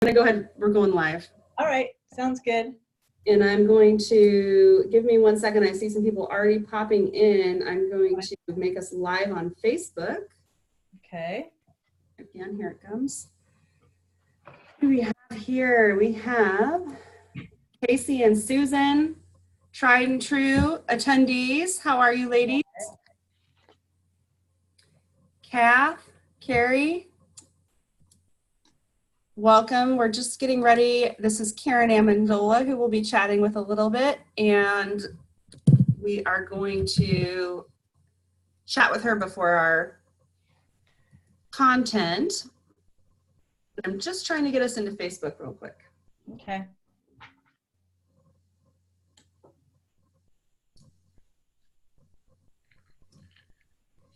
I'm gonna go ahead, we're going live. All right, sounds good. And I'm going to, give me 1 second, I see some people already popping in. I'm going to make us live on Facebook. Okay. Again, here it comes. Who do we have here? We have Casey and Susan, tried and true attendees. How are you, ladies? Kath, Carrie, welcome. We're just getting ready. This is Karen Amendola, who we'll be chatting with a little bit, and we are going to chat with her before our content. I'm just trying to get us into Facebook real quick. Okay.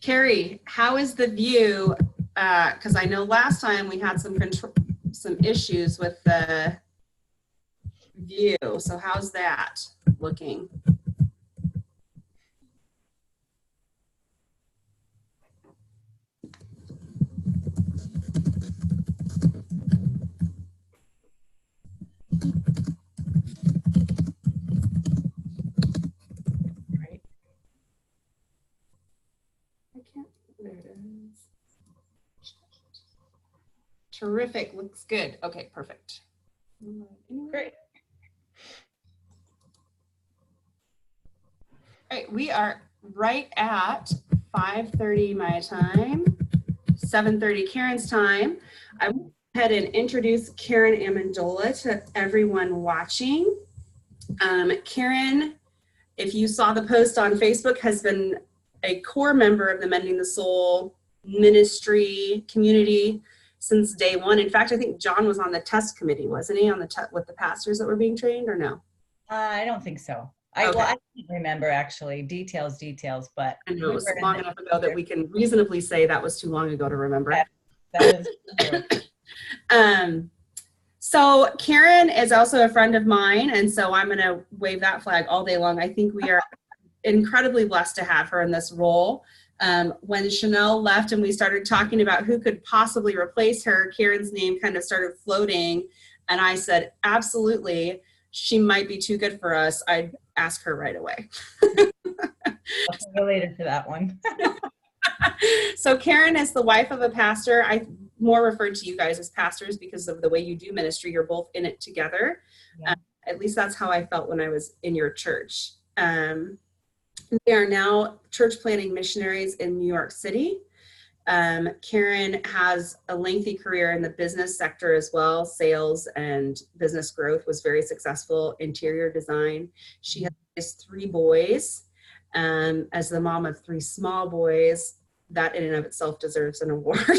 Carrie, how is the view? Because I know last time we had some issues with the view. So how's that looking? Right. I can't. There it is. Terrific. Looks good. Okay, perfect. Great. All right, we are right at 5:30 my time, 7:30 Karen's time. I will go ahead and introduce Karen Amendola to everyone watching. Karen, if you saw the post on Facebook, has been a core member of the Mending the Soul ministry community since day one. In fact, I think John was on the test committee, wasn't he, on the with the pastors that were being trained, or no? I don't think so. Okay. Well, I can't remember actually details, but I know it was long enough ago that we can reasonably say that was too long ago to remember. That is true. So Karen is also a friend of mine, and so I'm going to wave that flag all day long. I think we are incredibly blessed to have her in this role. When Chanel left and we started talking about who could possibly replace her, Karen's name kind of started floating, and I said, absolutely, she might be too good for us. I'd ask her right away. I'll related to that one. So Karen is the wife of a pastor. I more referred to you guys as pastors because of the way you do ministry. You're both in it together. Yeah. At least that's how I felt when I was in your church. They are now church planting missionaries in New York City. Karen has a lengthy career in the business sector as well. Sales and business growth, was very successful. Interior design. She has 3 boys. As the mom of 3 small boys, that in and of itself deserves an award.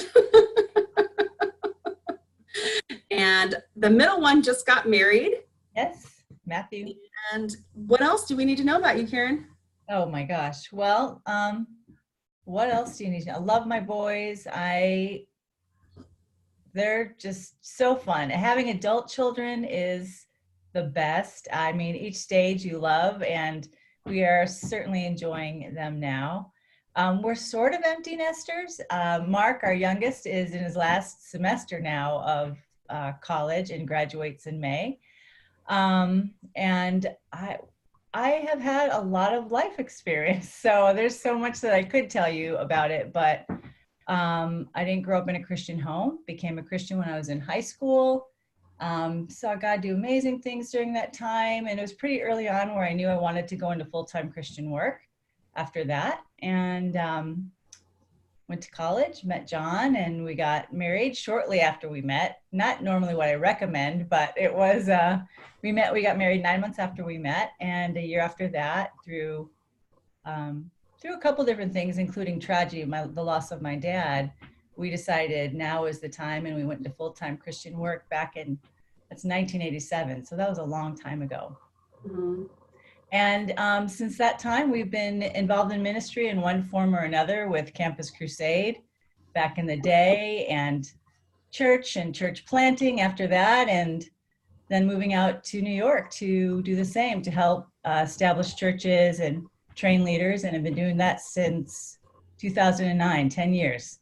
And the middle one just got married. Yes, Matthew. And what else do we need to know about you, Karen? Oh my gosh. Well, what else do you need to know? I love my boys. They're just so fun. Having adult children is the best. I mean, each stage you love, and we are certainly enjoying them now. We're sort of empty nesters. Mark, our youngest, is in his last semester now of college and graduates in May. And I have had a lot of life experience, so there's so much that I could tell you about it, but I didn't grow up in a Christian home, became a Christian when I was in high school, saw God do amazing things during that time, and it was pretty early on where I knew I wanted to go into full-time Christian work after that, and went to college, met John, and we got married shortly after we met. Not normally what I recommend, but it was, we got married 9 months after we met, and a year after that, through a couple different things, including tragedy, the loss of my dad, we decided now is the time, and we went into full-time Christian work back in, that's 1987, so that was a long time ago. Mm-hmm. And since that time, we've been involved in ministry in one form or another with Campus Crusade back in the day, and church planting after that, and then moving out to New York to do the same, to help establish churches and train leaders, and have been doing that since 2009, 10 years.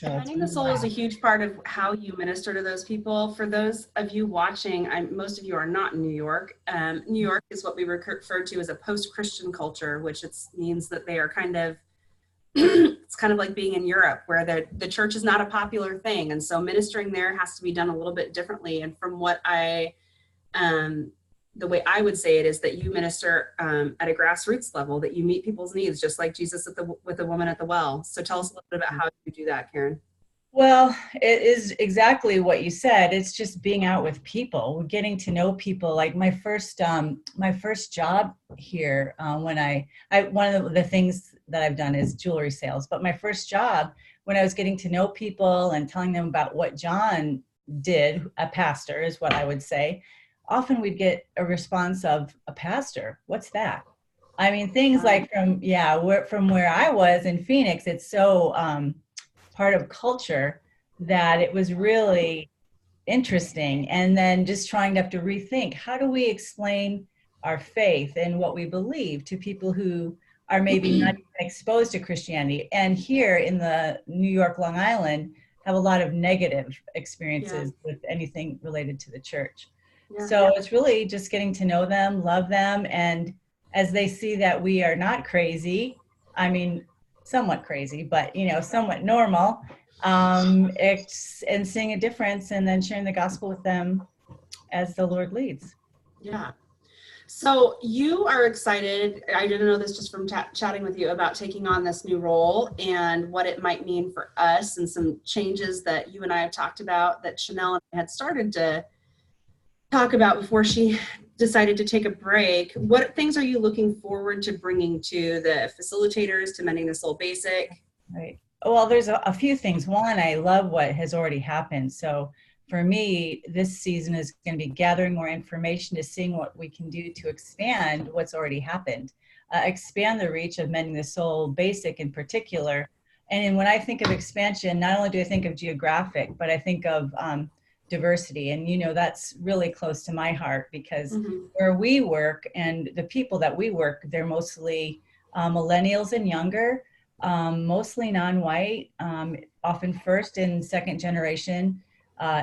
So it's Mending the been soul is a wild. huge part of how you minister to those people. For those of you watching, most of you are not in New York. New York is what we refer to as a post-Christian culture, which means that they are kind of, it's kind of like being in Europe where the church is not a popular thing. And so ministering there has to be done a little bit differently. And from what the way I would say it is that you minister at a grassroots level, that you meet people's needs, just like Jesus with the woman at the well. So tell us a little bit about how you do that, Karen. Well, it is exactly what you said. It's just being out with people, getting to know people. Like my first job here, when I one of the things that I've done is jewelry sales. But my first job, when I was getting to know people and telling them about what John did, a pastor is what I would say. Often we'd get a response of, a pastor, what's that? I mean, things like from where I was in Phoenix, it's so part of culture that it was really interesting. And then just trying to have to rethink, how do we explain our faith and what we believe to people who are maybe not even exposed to Christianity? And here in the New York, Long Island, have a lot of negative experiences with anything related to the church. So it's really just getting to know them, love them. And as they see that we are not crazy, I mean, somewhat crazy, but, somewhat normal, and seeing a difference and then sharing the gospel with them as the Lord leads. Yeah. So you are excited. I didn't know this just from chatting with you about taking on this new role and what it might mean for us, and some changes that you and I have talked about that Chanel and I had started to talk about before she decided to take a break. What things are you looking forward to bringing to the facilitators, to Mending the Soul Basic? Right. Well, there's a few things. One, I love what has already happened. So for me, this season is going to be gathering more information, to seeing what we can do to expand what's already happened, expand the reach of Mending the Soul Basic in particular. And when I think of expansion, not only do I think of geographic, but I think of diversity. And, that's really close to my heart, because where we work and the people that we work, they're mostly millennials and younger, mostly non-white, often first and second generation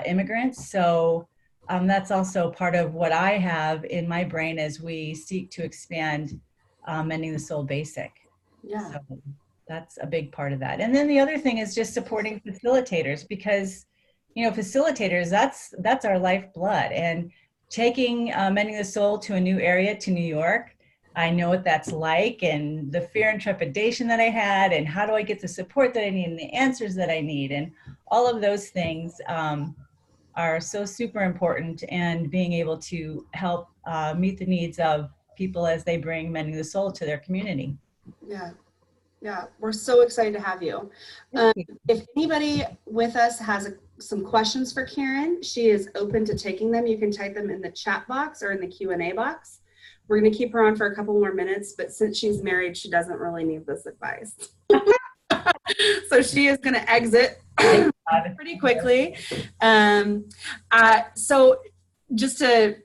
immigrants. So that's also part of what I have in my brain as we seek to expand Mending the Soul Basic. Yeah. So that's a big part of that. And then the other thing is just supporting facilitators, because facilitators, that's our lifeblood. And taking Mending the Soul to a new area, to New York, I know what that's like, and the fear and trepidation that I had, and how do I get the support that I need and the answers that I need, and all of those things are so super important, and being able to help meet the needs of people as they bring Mending the Soul to their community. Yeah, we're so excited to have you. If anybody with us has some questions for Karen, she is open to taking them. You can type them in the chat box or in the Q&A box. We're going to keep her on for a couple more minutes, but since she's married, she doesn't really need this advice. So she is going to exit pretty quickly. So just to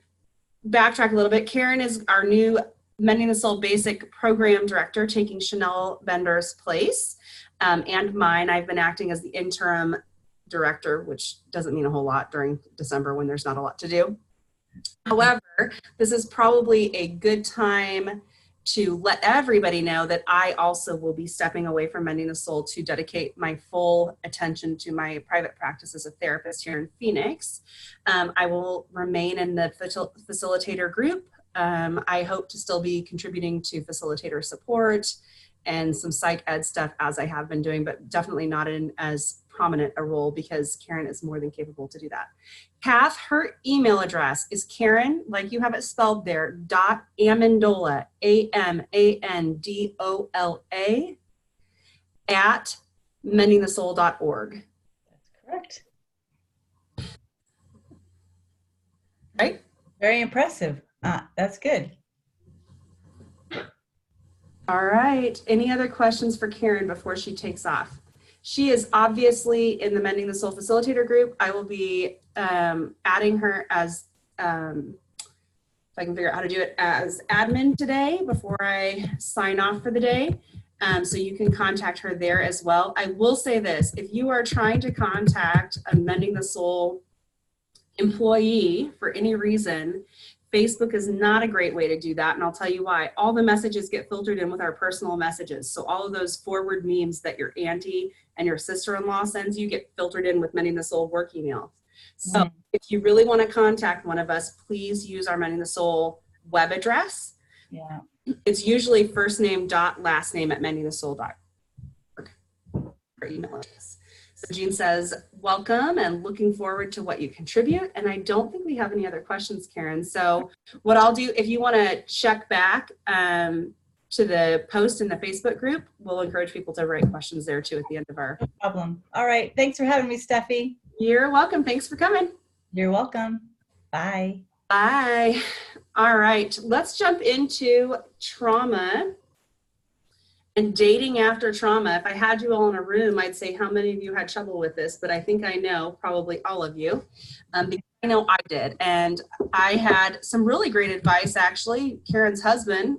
backtrack a little bit, Karen is our new Mending the Soul Basic Program Director, taking Chanel Bender's place and mine. I've been acting as the interim director, which doesn't mean a whole lot during December when there's not a lot to do. However, this is probably a good time to let everybody know that I also will be stepping away from Mending the Soul to dedicate my full attention to my private practice as a therapist here in Phoenix. I will remain in the facilitator group. I hope to still be contributing to facilitator support and some psych ed stuff as I have been doing, but definitely not in as prominent a role, because Karen is more than capable to do that. Kath, her email address is Karen, like you have it spelled there, .amendola, AMANDOLA at mendingthesoul.org. That's correct. Right? Very impressive. That's good. All right. Any other questions for Karen before she takes off? She is obviously in the Mending the Soul Facilitator group. I will be adding her as, if I can figure out how to do it, as admin today before I sign off for the day. So you can contact her there as well. I will say this, if you are trying to contact a Mending the Soul employee for any reason, Facebook is not a great way to do that. And I'll tell you why. All the messages get filtered in with our personal messages. So all of those forward memes that your auntie and your sister-in-law sends you get filtered in with Mending the Soul work email. So if you really want to contact one of us, please use our Mending the Soul web address. Yeah. It's usually first name dot last name at mendingthesoul.org. Our email address. So Jean says, welcome and looking forward to what you contribute. And I don't think we have any other questions, Karen. So what I'll do, if you want to check back to the post in the Facebook group, we'll encourage people to write questions there too at the end of our. No problem. All right. Thanks for having me, Steffi. You're welcome. Thanks for coming. You're welcome. Bye. Bye. All right, let's jump into trauma and dating after trauma. If I had you all in a room, I'd say how many of you had trouble with this, but I think I know probably all of you, because I know I did. And I had some really great advice, actually. Karen's husband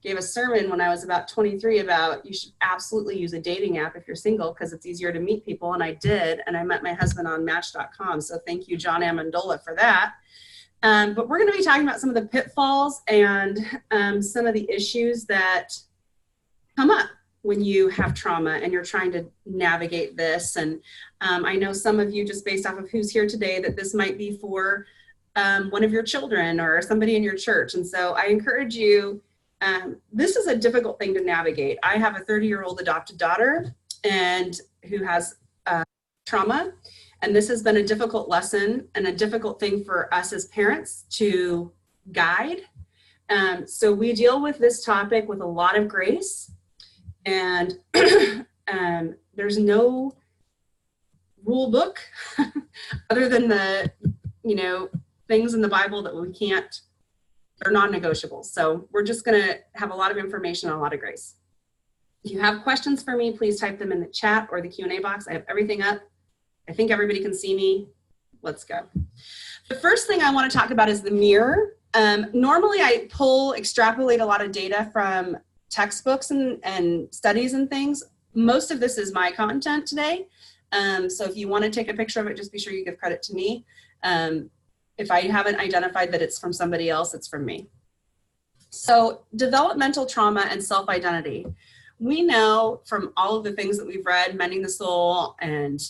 gave a sermon when I was about 23 about you should absolutely use a dating app if you're single because it's easier to meet people, and I did, and I met my husband on Match.com, so thank you, John Amendola, for that. But we're going to be talking about some of the pitfalls and some of the issues that come up when you have trauma and you're trying to navigate this. And I know some of you, just based off of who's here today, that this might be for one of your children or somebody in your church. And so I encourage you, this is a difficult thing to navigate. I have a 30-year-old adopted daughter and who has trauma. And this has been a difficult lesson and a difficult thing for us as parents to guide. So we deal with this topic with a lot of grace, and there's no rule book other than the, things in the Bible that we can't, they're non-negotiable. So we're just gonna have a lot of information and a lot of grace. If you have questions for me, please type them in the chat or the Q&A box. I have everything up. I think everybody can see me. Let's go. The first thing I want to talk about is the mirror. Normally I extrapolate a lot of data from textbooks and studies and things. Most of this is my content today. So if you want to take a picture of it, just be sure you give credit to me. If I haven't identified that it's from somebody else, it's from me. So developmental trauma and self-identity. We know from all of the things that we've read, Mending the Soul and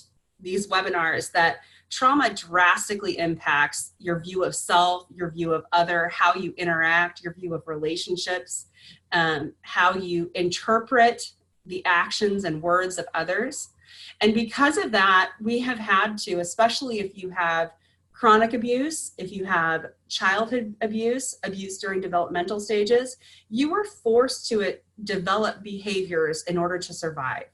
these webinars, that trauma drastically impacts your view of self, your view of other, how you interact, your view of relationships, how you interpret the actions and words of others. And because of that, we have had to, especially if you have chronic abuse, if you have childhood abuse during developmental stages, you were forced to develop behaviors in order to survive.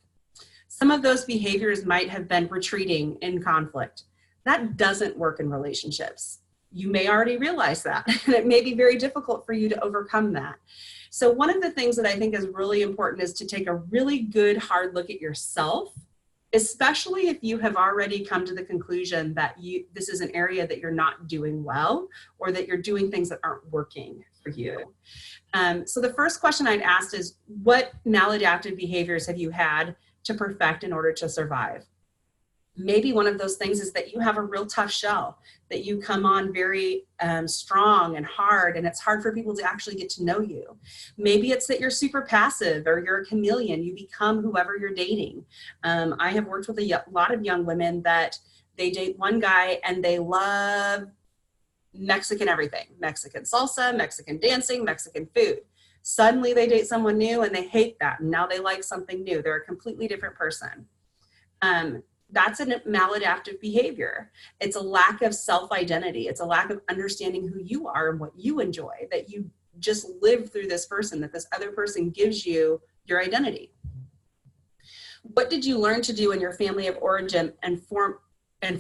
Some of those behaviors might have been retreating in conflict. That doesn't work in relationships. You may already realize that, and it may be very difficult for you to overcome that. So one of the things that I think is really important is to take a really good hard look at yourself, especially if you have already come to the conclusion that this is an area that you're not doing well, or that you're doing things that aren't working for you. So the first question I'd ask is, what maladaptive behaviors have you had to perfect in order to survive? Maybe one of those things is that you have a real tough shell, that you come on very strong and hard, and it's hard for people to actually get to know you. Maybe it's that you're super passive, or you're a chameleon. You become whoever you're dating. I have worked with a lot of young women that they date one guy and they love Mexican everything, Mexican salsa, Mexican dancing, Mexican food. Suddenly they date someone new and they hate that, and now they like something new. They're a completely different person. That's a maladaptive behavior. It's a lack of self-identity. It's a lack of understanding who you are and what you enjoy, that you just live through this person, that this other person gives you your identity. What did you learn to do in your family of origin and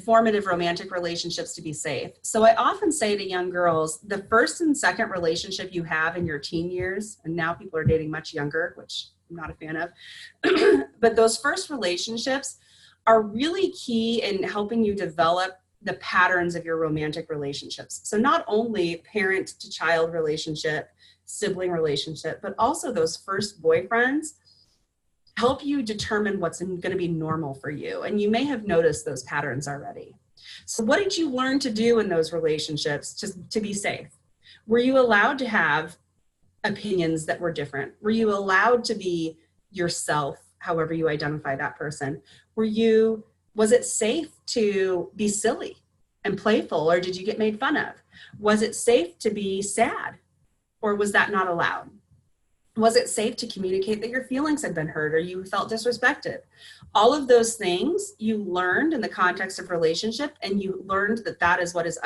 formative romantic relationships to be safe? So I often say to young girls, the first and second relationship you have in your teen years, and now people are dating much younger, which I'm not a fan of, but those first relationships are really key in helping you develop the patterns of your romantic relationships. So not only parent to child relationship, sibling relationship, but also those first boyfriends help you determine what's going to be normal for you. And you may have noticed those patterns already. So what did you learn to do in those relationships to be safe? Were you allowed to have opinions that were different? Were you allowed to be yourself, however you identify that person? Was it safe to be silly and playful, or did you get made fun of? Was it safe to be sad, or was that not allowed? Was it safe to communicate that your feelings had been hurt or you felt disrespected? All of those things you learned in the context of relationship, and you learned that that is what is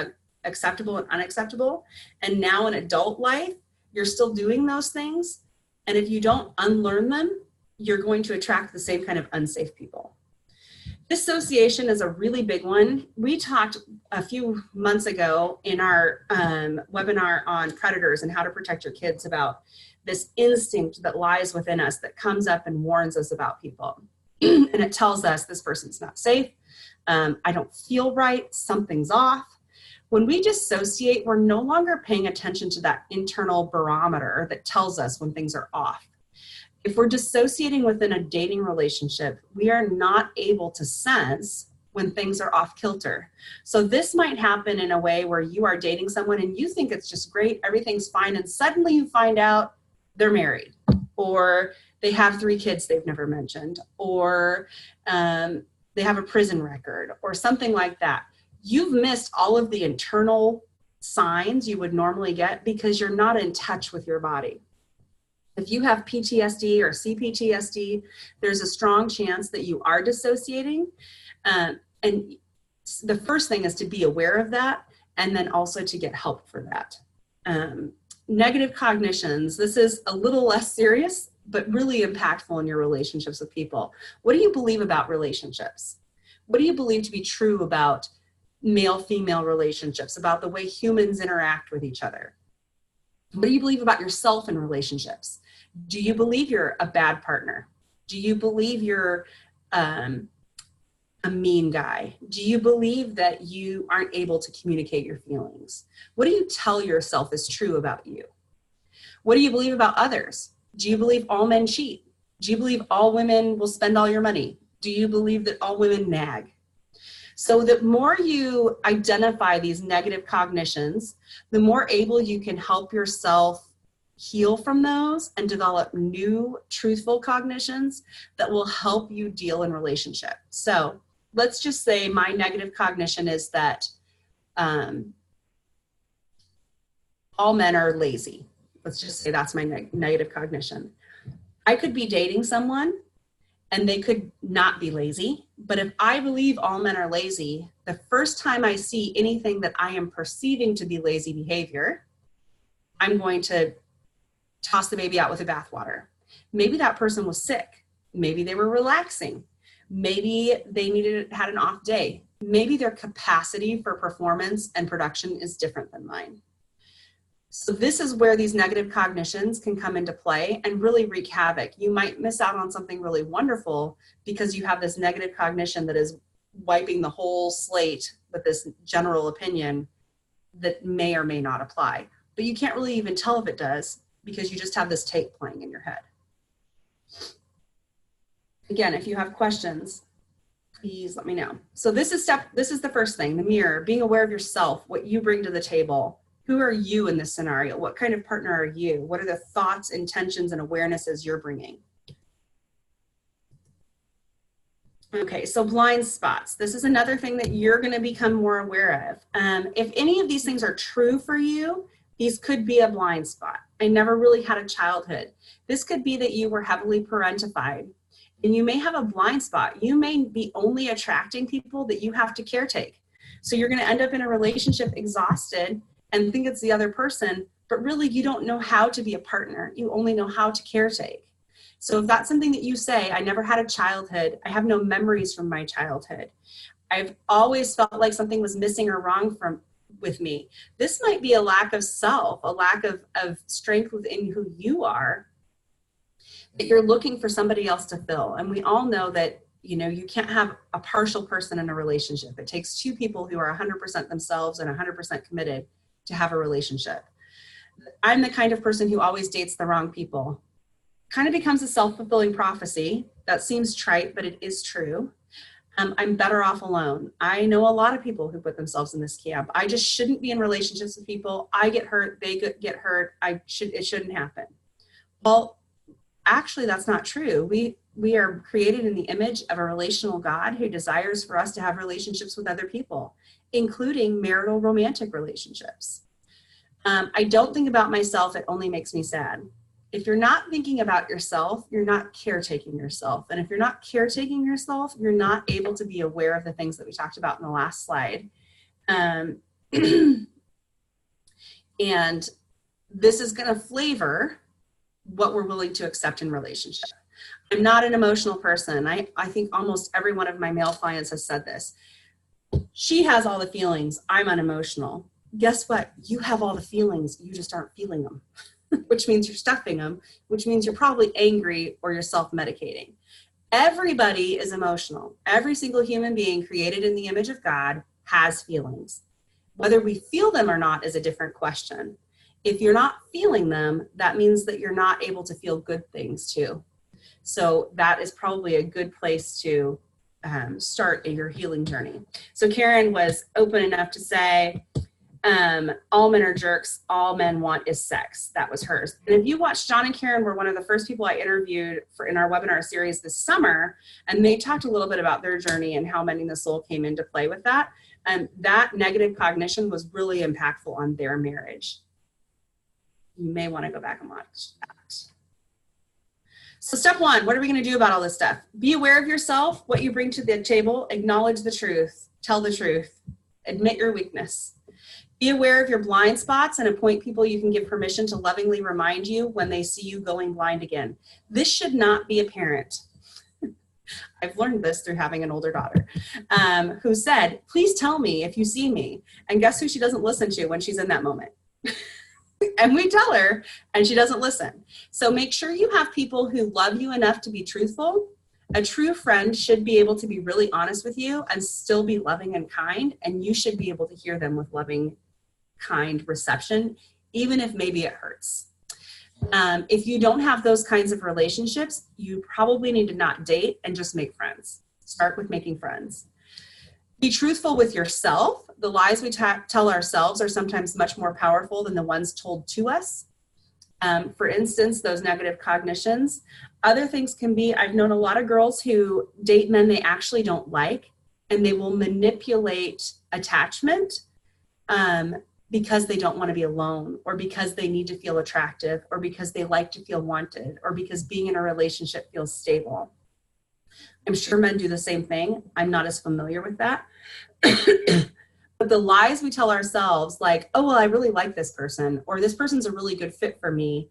acceptable and unacceptable. And now in adult life, you're still doing those things. And if you don't unlearn them, you're going to attract the same kind of unsafe people. Dissociation is a really big one. We talked a few months ago in our webinar on predators and how to protect your kids about this instinct that lies within us that comes up and warns us about people. And it tells us this person's not safe. I don't feel right. Something's off. When we dissociate, we're no longer paying attention to that internal barometer that tells us when things are off. If we're dissociating within a dating relationship, we are not able to sense when things are off kilter. So this might happen in a way where you are dating someone and you think it's just great, everything's fine, and suddenly you find out they're married, or they have 3 kids they've never mentioned, or they have a prison record, or something like that. You've missed all of the internal signs you would normally get because you're not in touch with your body. If you have PTSD or CPTSD, there's a strong chance that you are dissociating. And the first thing is to be aware of that, and then also to get help for that. Negative cognitions, this is a little less serious, but really impactful in your relationships with people. What do you believe about relationships? What do you believe to be true about male-female relationships, about the way humans interact with each other? What do you believe about yourself in relationships? Do you believe you're a bad partner? Do you believe you're a mean guy? Do you believe that you aren't able to communicate your feelings? What do you tell yourself is true about you? What do you believe about others? Do you believe all men cheat? Do you believe all women will spend all your money? Do you believe that all women nag? So the more you identify these negative cognitions, the more able you can help yourself heal from those and develop new truthful cognitions that will help you deal in relationship. So let's just say my negative cognition is that all men are lazy. Let's just say that's my negative cognition. I could be dating someone and they could not be lazy. But if I believe all men are lazy, the first time I see anything that I am perceiving to be lazy behavior, I'm going to toss the baby out with the bathwater. Maybe that person was sick. Maybe they were relaxing. Maybe they had an off day. Maybe their capacity for performance and production is different than mine. So this is where these negative cognitions can come into play and really wreak havoc. You might miss out on something really wonderful because you have this negative cognition that is wiping the whole slate with this general opinion that may or may not apply. But you can't really even tell if it does because you just have this tape playing in your head. Again, if you have questions, please let me know. So this is the first thing, the mirror, being aware of yourself, what you bring to the table. Who are you in this scenario? What kind of partner are you? What are the thoughts, intentions, and awarenesses you're bringing? Okay, so blind spots. This is another thing that you're going to become more aware of. If any of these things are true for you, these could be a blind spot. I never really had a childhood. This could be that you were heavily parentified, and you may have a blind spot. You may be only attracting people that you have to caretake. So you're going to end up in a relationship exhausted and think it's the other person, but really you don't know how to be a partner. You only know how to caretake. So if that's something that you say, I never had a childhood, I have no memories from my childhood, I've always felt like something was missing or wrong with me. This might be a lack of self, a lack of strength within who you are, that you're looking for somebody else to fill. And we all know that, you can't have a partial person in a relationship. It takes 2 people who are 100% themselves and 100% committed to have a relationship. I'm the kind of person who always dates the wrong people. kind of becomes a self-fulfilling prophecy. That seems trite, but it is true. I'm better off alone. I know a lot of people who put themselves in this camp. I just shouldn't be in relationships with people. I get hurt, they get hurt. It shouldn't happen. Well, actually, that's not true. We are created in the image of a relational God who desires for us to have relationships with other people, including marital romantic relationships. I don't think about myself. It only makes me sad. If you're not thinking about yourself, you're not caretaking yourself. And if you're not caretaking yourself, you're not able to be aware of the things that we talked about in the last slide. And this is going to flavor what we're willing to accept in relationship. I'm not an emotional person. I think almost every one of my male clients has said this. She has all the feelings. I'm unemotional. Guess what? You have all the feelings. You just aren't feeling them. Which means you're stuffing them, which means you're probably angry or you're self-medicating. Everybody is emotional. Every single human being created in the image of God has feelings. Whether we feel them or not is a different question. If you're not feeling them, that means that you're not able to feel good things too. So that is probably a good place to start your healing journey. So Karen was open enough to say, all men are jerks, all men want is sex. That was hers. And if you watch, John and Karen were one of the first people I interviewed in our webinar series this summer, and they talked a little bit about their journey and how Mending the Soul came into play with that. And that negative cognition was really impactful on their marriage. You may want to go back and watch that. So step one, what are we going to do about all this stuff? Be aware of yourself, what you bring to the table, acknowledge the truth, tell the truth, admit your weakness. Be aware of your blind spots and appoint people you can give permission to lovingly remind you when they see you going blind again. This should not be a parent. I've learned this through having an older daughter who said, please tell me if you see me. And guess who she doesn't listen to when she's in that moment? And we tell her and she doesn't listen. So make sure you have people who love you enough to be truthful. A true friend should be able to be really honest with you and still be loving and kind. And you should be able to hear them with loving, kind reception, even if maybe it hurts. If you don't have those kinds of relationships, you probably need to not date and just make friends. Start with making friends. Be truthful with yourself. The lies we tell ourselves are sometimes much more powerful than the ones told to us. For instance, those negative cognitions. Other things can be, I've known a lot of girls who date men they actually don't like, and they will manipulate attachment because they don't want to be alone, or because they need to feel attractive, or because they like to feel wanted, or because being in a relationship feels stable. I'm sure men do the same thing. I'm not as familiar with that. But the lies we tell ourselves, like, oh, well, I really like this person, or this person's a really good fit for me,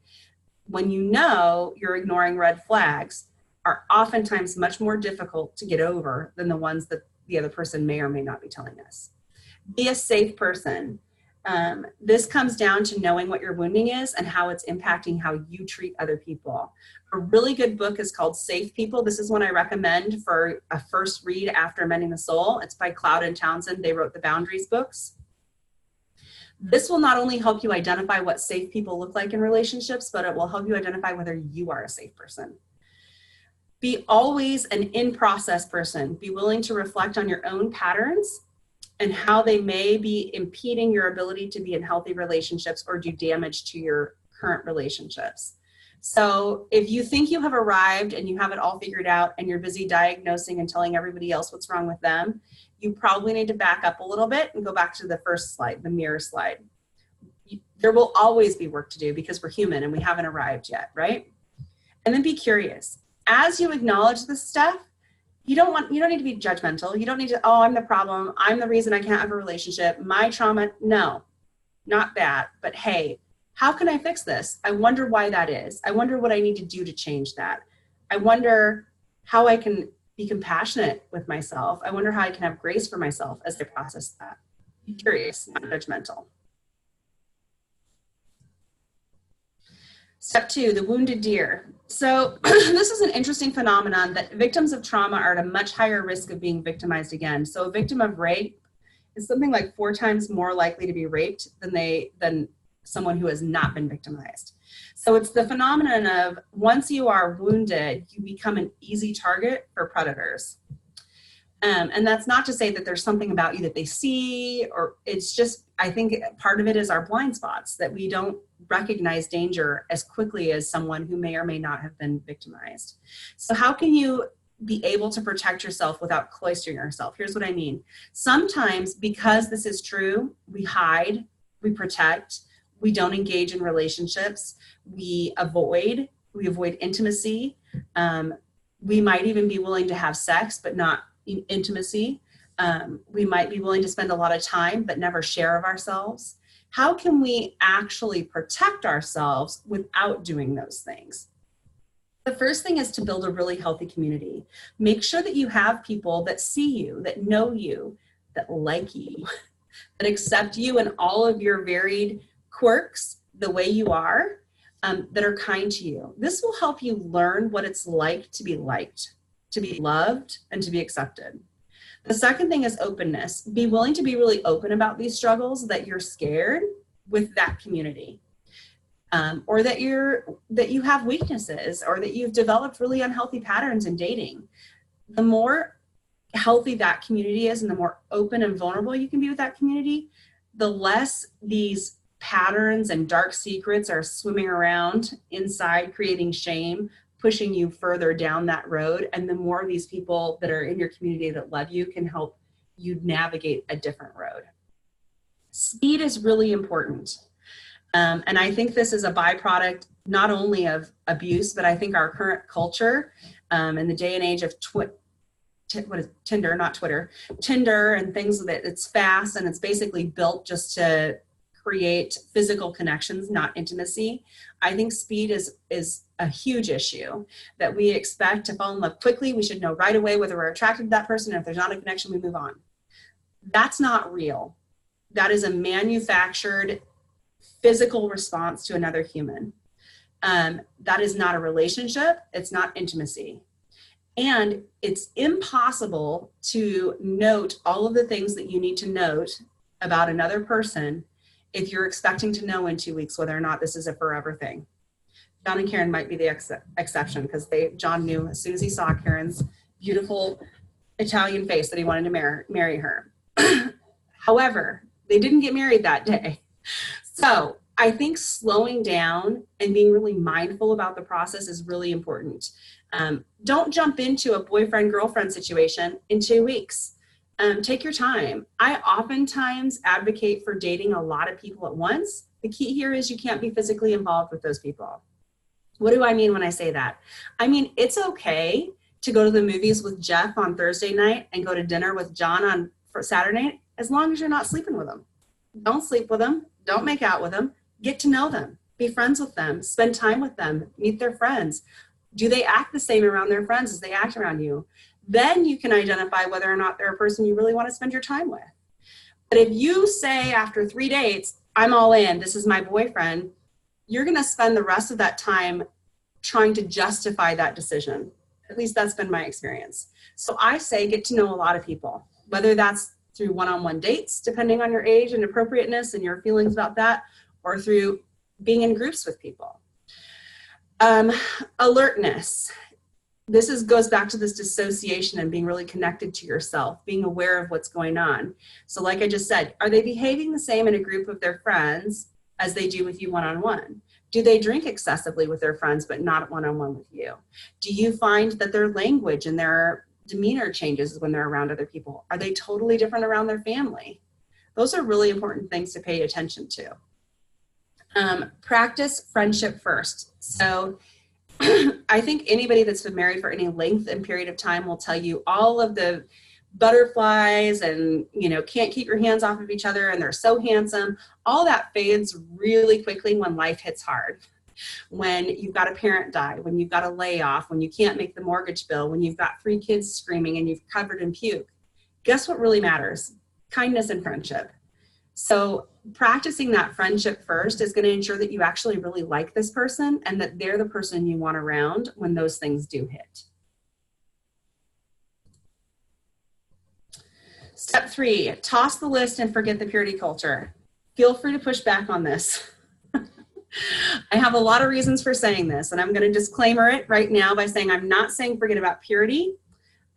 when you know you're ignoring red flags, are oftentimes much more difficult to get over than the ones that the other person may or may not be telling us. Be a safe person. This comes down to knowing what your wounding is and how it's impacting how you treat other people. A really good book is called Safe People. This is one I recommend for a first read after Mending the Soul. It's by Cloud and Townsend. They wrote the Boundaries books. This will not only help you identify what safe people look like in relationships, but it will help you identify whether you are a safe person. Be always an in-process person. Be willing to reflect on your own patterns and how they may be impeding your ability to be in healthy relationships or do damage to your current relationships. So if you think you have arrived and you have it all figured out and you're busy diagnosing and telling everybody else what's wrong with them, you probably need to back up a little bit and go back to the first slide, the mirror slide. There will always be work to do because we're human and we haven't arrived yet, right? And then be curious. As you acknowledge this stuff, you don't need to be judgmental. You don't need to, oh, I'm the problem. I'm the reason I can't have a relationship. My trauma. No, not that. But hey, how can I fix this? I wonder why that is. I wonder what I need to do to change that. I wonder how I can be compassionate with myself. I wonder how I can have grace for myself as I process that. Be curious, not judgmental. Step 2, the wounded deer. So this is an interesting phenomenon that victims of trauma are at a much higher risk of being victimized again. So a victim of rape is something like 4 times more likely to be raped than someone who has not been victimized. So it's the phenomenon of once you are wounded, you become an easy target for predators. And that's not to say that there's something about you that they see, or it's just, I think part of it is our blind spots, that we don't recognize danger as quickly as someone who may or may not have been victimized. So how can you be able to protect yourself without cloistering yourself? Here's what I mean. Sometimes, because this is true, we hide, we protect, we don't engage in relationships, we avoid intimacy. We might even be willing to have sex, but not intimacy. We might be willing to spend a lot of time, but never share of ourselves. How can we actually protect ourselves without doing those things? The first thing is to build a really healthy community. Make sure that you have people that see you, that know you, that like you, that accept you and all of your varied quirks the way you are, that are kind to you. This will help you learn what it's like to be liked, to be loved, and to be accepted. The second thing is openness. Be willing to be really open about these struggles, that you're scared with that community, or that you have weaknesses, or that you've developed really unhealthy patterns in dating. The more healthy that community is and the more open and vulnerable you can be with that community, the less these patterns and dark secrets are swimming around inside, creating shame, pushing you further down that road. And the more of these people that are in your community that love you can help you navigate a different road. Speed is really important. And I think this is a byproduct not only of abuse, but I think our current culture, in the day and age of Tinder, not Twitter, Tinder and things that it's fast and it's basically built just to create physical connections, not intimacy. I think speed is a huge issue, that we expect to fall in love quickly. We should know right away whether we're attracted to that person. And if there's not a connection, we move on. That's not real. That is a manufactured physical response to another human. That is not a relationship. It's not intimacy. And it's impossible to note all of the things that you need to note about another person if you're expecting to know in 2 weeks whether or not this is a forever thing. John and Karen might be the exception, because John knew as soon as he saw Karen's beautiful Italian face that he wanted to marry her. However, they didn't get married that day. So I think slowing down and being really mindful about the process is really important. Don't jump into a boyfriend-girlfriend situation in 2 weeks. Take your time. I oftentimes advocate for dating a lot of people at once. The key here is you can't be physically involved with those people. What do I mean when I say that? I mean, it's okay to go to the movies with Jeff on Thursday night and go to dinner with John for Saturday night, as long as you're not sleeping with them. Don't sleep with them. Don't make out with them. Get to know them. Be friends with them. Spend time with them. Meet their friends. Do they act the same around their friends as they act around you? Then you can identify whether or not they're a person you really want to spend your time with. But if you say after 3 dates, I'm all in, this is my boyfriend, you're going to spend the rest of that time trying to justify that decision. At least that's been my experience. So I say get to know a lot of people, whether that's through one-on-one dates, depending on your age and appropriateness and your feelings about that, or through being in groups with people. Alertness. This goes back to this dissociation and being really connected to yourself, being aware of what's going on. So like I just said, are they behaving the same in a group of their friends as they do with you one-on-one? Do they drink excessively with their friends but not one-on-one with you? Do you find that their language and their demeanor changes when they're around other people? Are they totally different around their family? Those are really important things to pay attention to. Practice friendship first. So I think anybody that's been married for any length and period of time will tell you all of the butterflies and, can't keep your hands off of each other and they're so handsome. All that fades really quickly when life hits hard. When you've got a parent die, when you've got a layoff, when you can't make the mortgage bill, when you've got 3 kids screaming and you've covered in puke. Guess what really matters? Kindness and friendship. So practicing that friendship first is going to ensure that you actually really like this person and that they're the person you want around when those things do hit. Step 3, toss the list and forget the purity culture. Feel free to push back on this. I have a lot of reasons for saying this, and I'm going to disclaimer it right now by saying I'm not saying forget about purity,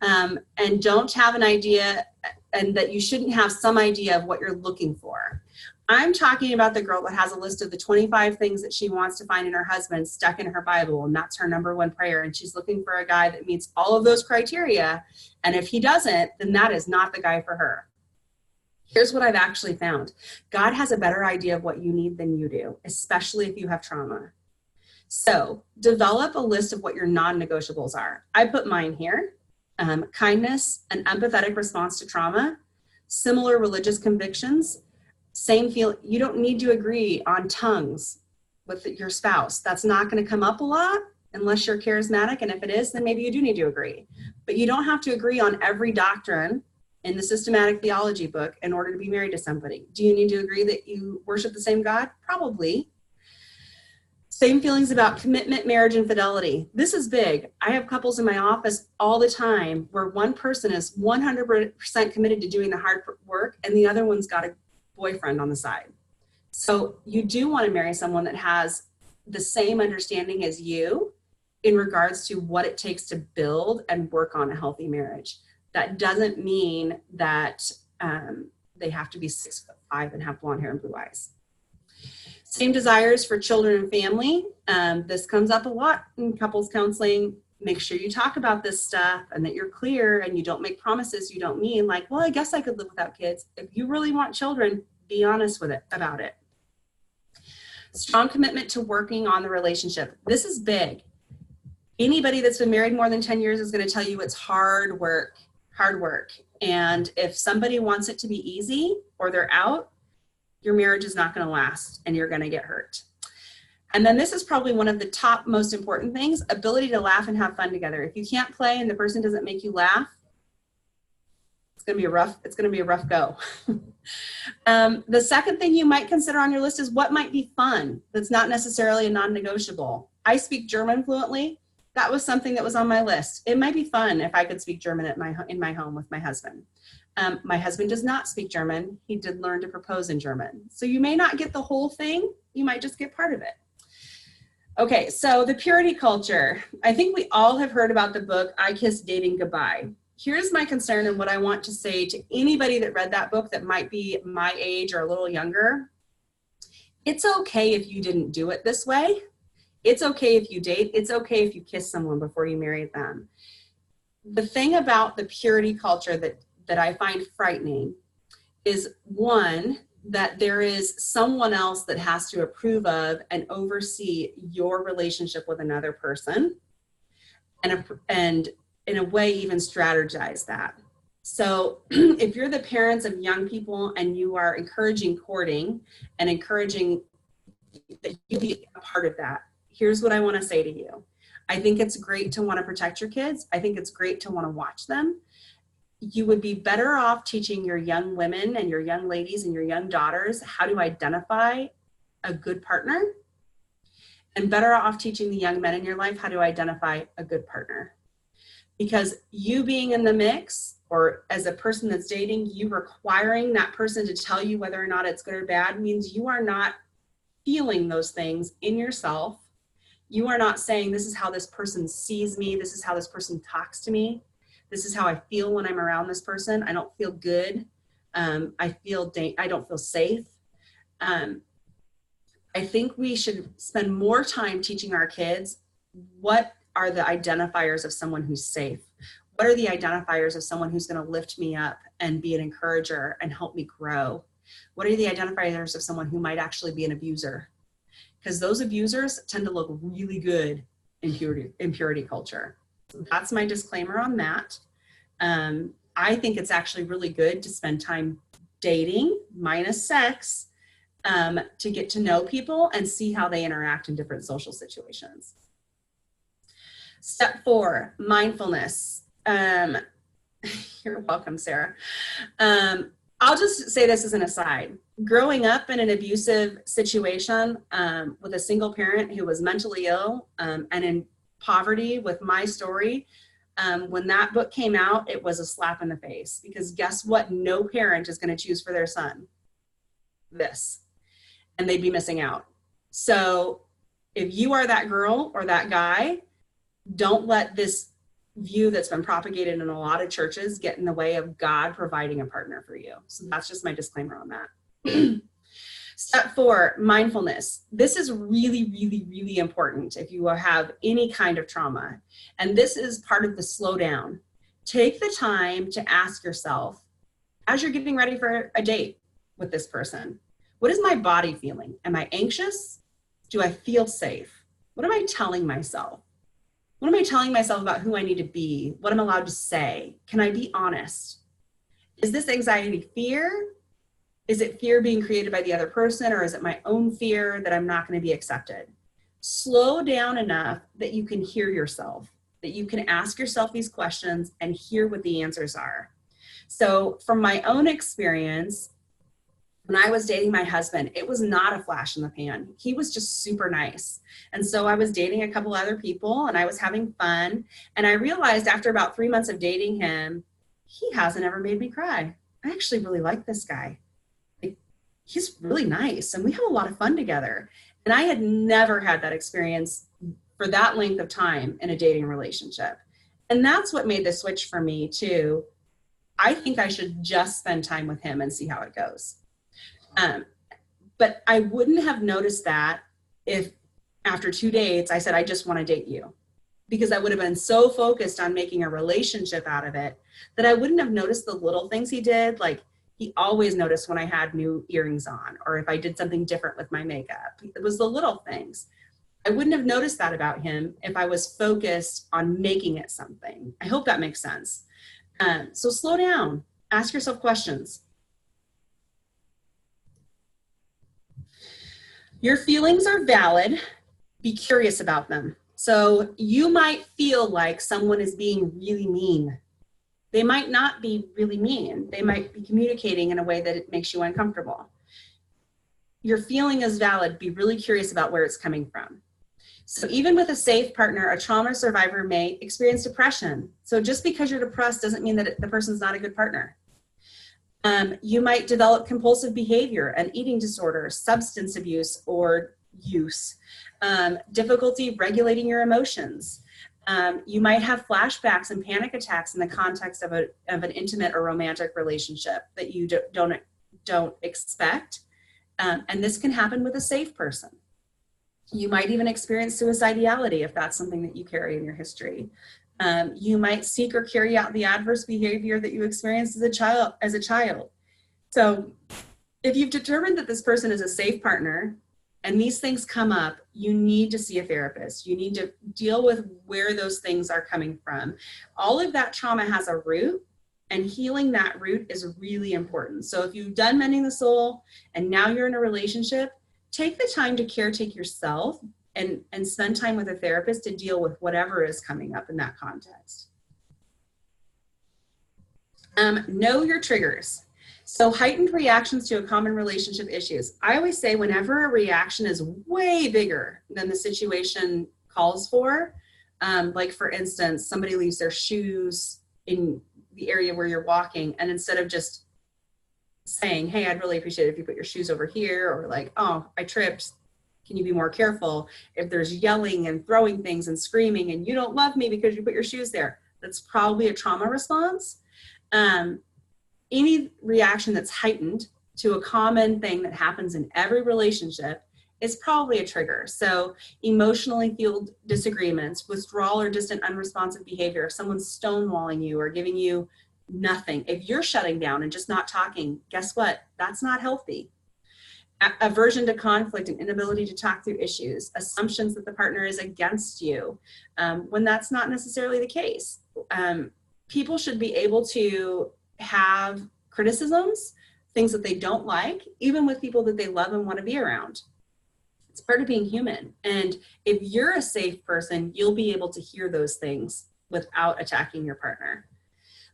and don't have an idea, and that you shouldn't have some idea of what you're looking for. I'm talking about the girl that has a list of the 25 things that she wants to find in her husband stuck in her Bible, and that's her number one prayer, and she's looking for a guy that meets all of those criteria, and if he doesn't, then that is not the guy for her. Here's what I've actually found. God has a better idea of what you need than you do, especially if you have trauma. So develop a list of what your non-negotiables are. I put mine here. Kindness, an empathetic response to trauma, similar religious convictions, same feel. You don't need to agree on tongues with your spouse. That's not going to come up a lot unless you're charismatic. And if it is, then maybe you do need to agree. But you don't have to agree on every doctrine in the systematic theology book in order to be married to somebody. Do you need to agree that you worship the same God? Probably. Same feelings about commitment, marriage, and fidelity. This is big. I have couples in my office all the time where one person is 100% committed to doing the hard work and the other one's got a boyfriend on the side. So you do want to marry someone that has the same understanding as you in regards to what it takes to build and work on a healthy marriage. That doesn't mean that they have to be 6'5" and have blonde hair and blue eyes. Same desires for children and family. This comes up a lot in couples counseling. Make sure you talk about this stuff and that you're clear and you don't make promises you don't mean, like, well, I guess I could live without kids. If you really want children, be honest with it about it. Strong commitment to working on the relationship. This is big. Anybody that's been married more than 10 years is going to tell you it's hard work. And if somebody wants it to be easy or they're out, your marriage is not going to last and you're going to get hurt. And then this is probably one of the top most important things, ability to laugh and have fun together. If you can't play and the person doesn't make you laugh, it's going to be a rough go. The second thing you might consider on your list is what might be fun. That's not necessarily a non-negotiable. I speak German fluently. That was something that was on my list. It might be fun if I could speak German in my home with my husband. My husband does not speak German. He did learn to propose in German. So you may not get the whole thing. You might just get part of it. Okay, so the purity culture. I think we all have heard about the book, I Kissed Dating Goodbye. Here's my concern and what I want to say to anybody that read that book that might be my age or a little younger. It's okay if you didn't do it this way. It's okay if you date. It's okay if you kiss someone before you marry them. The thing about the purity culture that I find frightening is, one, that there is someone else that has to approve of and oversee your relationship with another person, and in a way even strategize that. So if you're the parents of young people and you are encouraging courting and encouraging that you be a part of that, here's what I want to say to you. I think it's great to want to protect your kids. I think it's great to want to watch them. You would be better off teaching your young women and your young ladies and your young daughters how to identify a good partner, and better off teaching the young men in your life how to identify a good partner. Because you being in the mix, or as a person that's dating, you requiring that person to tell you whether or not it's good or bad, means you are not feeling those things in yourself. You are not saying, this is how this person sees me, this is how this person talks to me, this is how I feel when I'm around this person. I don't feel good. I don't feel safe. I think we should spend more time teaching our kids what are the identifiers of someone who's safe. What are the identifiers of someone who's going to lift me up and be an encourager and help me grow? What are the identifiers of someone who might actually be an abuser? Because those abusers tend to look really good in purity culture. So that's my disclaimer on that. I think it's actually really good to spend time dating, minus sex, to get to know people and see how they interact in different social situations. Step 4, mindfulness. You're welcome, Sarah. I'll just say this as an aside. Growing up in an abusive situation with a single parent who was mentally ill and in poverty with my story, when that book came out, it was a slap in the face, because guess what? No parent is going to choose for their son this, and they'd be missing out. So if you are that girl or that guy, don't let this view that's been propagated in a lot of churches get in the way of God providing a partner for you. So that's just my disclaimer on that. Step 4, mindfulness. This is really, really, really important if you have any kind of trauma. And this is part of the slow down. Take the time to ask yourself, as you're getting ready for a date with this person, what is my body feeling? Am I anxious? Do I feel safe? What am I telling myself? What am I telling myself about who I need to be? What I'm allowed to say? Can I be honest? Is this anxiety fear? Is it fear being created by the other person, or is it my own fear that I'm not going to be accepted? Slow down enough that you can hear yourself, that you can ask yourself these questions and hear what the answers are. So from my own experience, when I was dating my husband, it was not a flash in the pan. He was just super nice. And so I was dating a couple other people and I was having fun. And I realized after about 3 months of dating him, he hasn't ever made me cry. I actually really like this guy. He's really nice and we have a lot of fun together. And I had never had that experience for that length of time in a dating relationship. And that's what made the switch for me too. I think I should just spend time with him and see how it goes. But I wouldn't have noticed that if after 2 dates, I said, I just want to date you, because I would have been so focused on making a relationship out of it that I wouldn't have noticed the little things he did. Like he always noticed when I had new earrings on, or if I did something different with my makeup. It was the little things. I wouldn't have noticed that about him if I was focused on making it something. I hope that makes sense. So slow down, ask yourself questions. Your feelings are valid. Be curious about them. So you might feel like someone is being really mean. They might not be really mean. They might be communicating in a way that it makes you uncomfortable. Your feeling is valid. Be really curious about where it's coming from. So even with a safe partner, a trauma survivor may experience depression. So just because you're depressed doesn't mean that the person's not a good partner. You might develop compulsive behavior, an eating disorder, substance abuse or use, difficulty regulating your emotions. You might have flashbacks and panic attacks in the context of an intimate or romantic relationship that you don't expect. And this can happen with a safe person. You might even experience suicidality if that's something that you carry in your history. You might seek or carry out the adverse behavior that you experienced as a child. So if you've determined that this person is a safe partner and these things come up, you need to see a therapist. You need to deal with where those things are coming from. All of that trauma has a root, and healing that root is really important. So if you've done Mending the Soul and now you're in a relationship, take the time to caretake yourself and spend time with a therapist to deal with whatever is coming up in that context. Know your triggers. So heightened reactions to a common relationship issues. I always say whenever a reaction is way bigger than the situation calls for, like for instance, somebody leaves their shoes in the area where you're walking, and instead of just saying, hey, I'd really appreciate it if you put your shoes over here, or like, oh, I tripped, can you be more careful? If there's yelling and throwing things and screaming and you don't love me because you put your shoes there, that's probably a trauma response. Any reaction that's heightened to a common thing that happens in every relationship is probably a trigger. So emotionally fueled disagreements, withdrawal or distant unresponsive behavior, if someone's stonewalling you or giving you nothing. If you're shutting down and just not talking, guess what? That's not healthy. Aversion to conflict and inability to talk through issues, assumptions that the partner is against you, when that's not necessarily the case. People should be able to have criticisms, things that they don't like, even with people that they love and want to be around. It's part of being human. And if you're a safe person, you'll be able to hear those things without attacking your partner.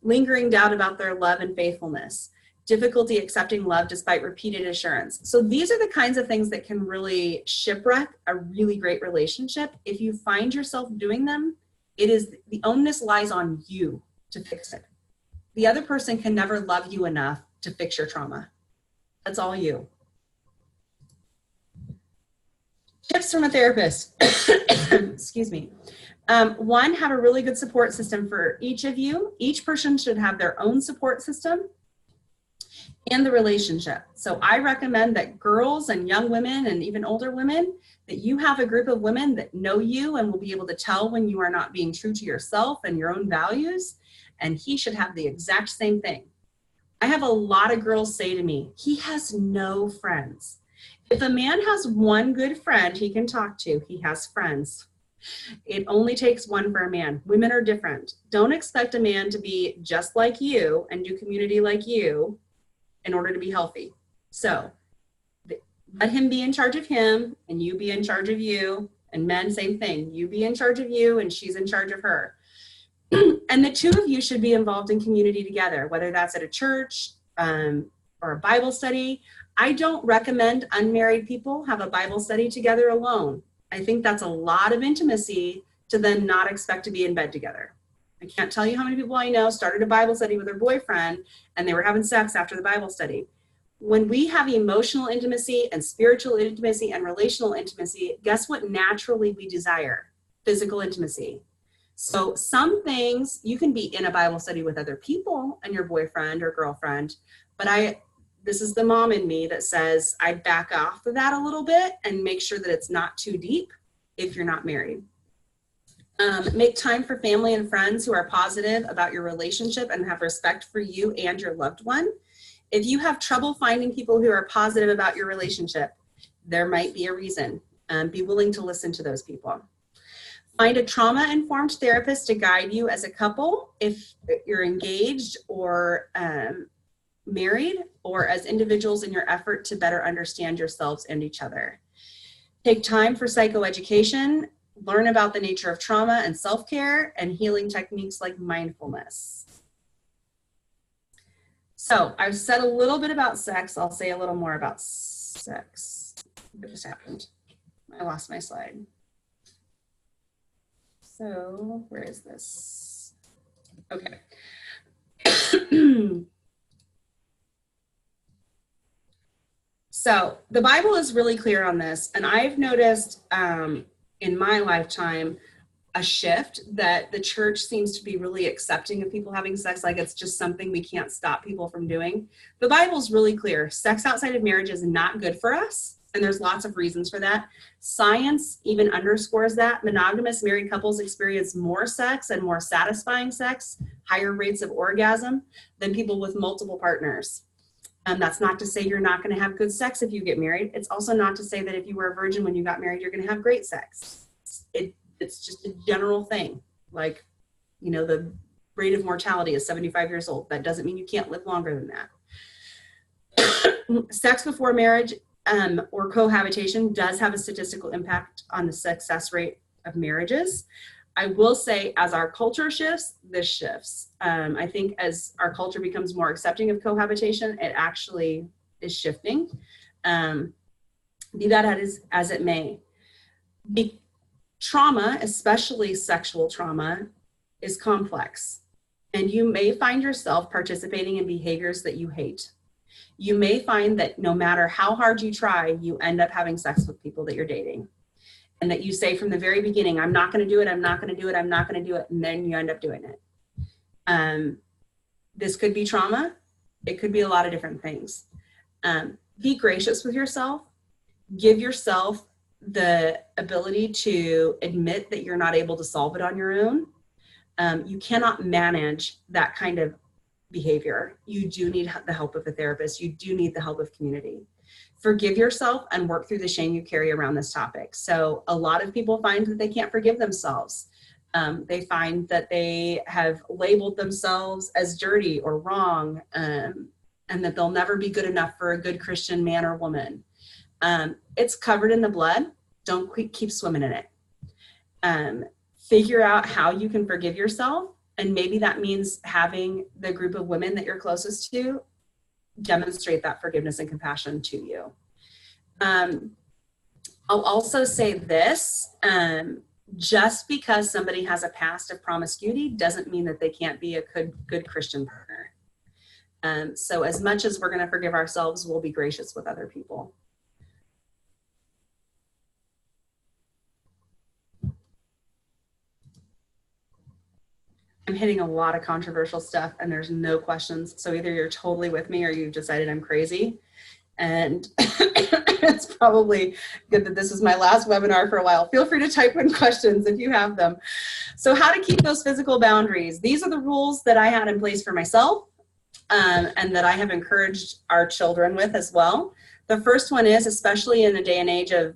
Lingering doubt about their love and faithfulness, difficulty accepting love despite repeated assurance. So these are the kinds of things that can really shipwreck a really great relationship. If you find yourself doing them, the onus lies on you to fix it. The other person can never love you enough to fix your trauma. That's all you. Tips from a therapist. Excuse me. One, have a really good support system for each of you. Each person should have their own support system and the relationship. So I recommend that girls and young women and even older women, that you have a group of women that know you and will be able to tell when you are not being true to yourself and your own values. And he should have the exact same thing. I have a lot of girls say to me, he has no friends. If a man has one good friend he can talk to, he has friends. It only takes one for a man. Women are different. Don't expect a man to be just like you and do community like you in order to be healthy. So let him be in charge of him and you be in charge of you. And men, same thing. You be in charge of you and she's in charge of her. And the two of you should be involved in community together, whether that's at a church or a Bible study. I don't recommend unmarried people have a Bible study together alone. I think that's a lot of intimacy to then not expect to be in bed together. I can't tell you how many people I know started a Bible study with their boyfriend and they were having sex after the Bible study. When we have emotional intimacy and spiritual intimacy and relational intimacy, guess what naturally we desire? Physical intimacy. So some things you can be in a Bible study with other people and your boyfriend or girlfriend, but this is the mom in me that says I'd back off of that a little bit and make sure that it's not too deep if you're not married. Make time for family and friends who are positive about your relationship and have respect for you and your loved one. If you have trouble finding people who are positive about your relationship, there might be a reason. Be willing to listen to those people. Find a trauma-informed therapist to guide you as a couple if you're engaged or married, or as individuals in your effort to better understand yourselves and each other. Take time for psychoeducation. Learn about the nature of trauma and self-care and healing techniques like mindfulness. So I've said a little bit about sex. I'll say a little more about sex. What just happened? I lost my slide. So where is this? Okay. So the Bible is really clear on this. And I've noticed in my lifetime a shift that the church seems to be really accepting of people having sex, like it's just something we can't stop people from doing. The Bible's really clear. Sex outside of marriage is not good for us. And there's lots of reasons for that. Science even underscores that. Monogamous married couples experience more sex and more satisfying sex, higher rates of orgasm than people with multiple partners. That's not to say you're not going to have good sex if you get married. It's also not to say that if you were a virgin when you got married, you're going to have great sex. It's just a general thing. Like, you know, the rate of mortality is 75 years old. That doesn't mean you can't live longer than that. Sex before marriage or cohabitation does have a statistical impact on the success rate of marriages. I will say as our culture shifts, this shifts. I think as our culture becomes more accepting of cohabitation, it actually is shifting. Be that as it may. Trauma, especially sexual trauma, is complex. And you may find yourself participating in behaviors that you hate. You may find that no matter how hard you try, you end up having sex with people that you're dating. And that you say from the very beginning, I'm not going to do it, I'm not going to do it, I'm not going to do it, and then you end up doing it. This could be trauma. It could be a lot of different things. Be gracious with yourself. Give yourself the ability to admit that you're not able to solve it on your own. You cannot manage that kind of behavior. You do need the help of a therapist. You do need the help of community. Forgive yourself and work through the shame you carry around this topic. So a lot of people find that they can't forgive themselves. They find that they have labeled themselves as dirty or wrong, and that they'll never be good enough for a good Christian man or woman. It's covered in the blood. Don't keep swimming in it. Figure out how you can forgive yourself. And maybe that means having the group of women that you're closest to demonstrate that forgiveness and compassion to you. I'll also say this, just because somebody has a past of promiscuity doesn't mean that they can't be a good Christian partner. So as much as we're going to forgive ourselves, we'll be gracious with other people. I'm hitting a lot of controversial stuff and there's no questions. So either you're totally with me or you've decided I'm crazy. And it's probably good that this is my last webinar for a while. Feel free to type in questions if you have them. So how to keep those physical boundaries. These are the rules that I had in place for myself and that I have encouraged our children with as well. The first one is, especially in the day and age of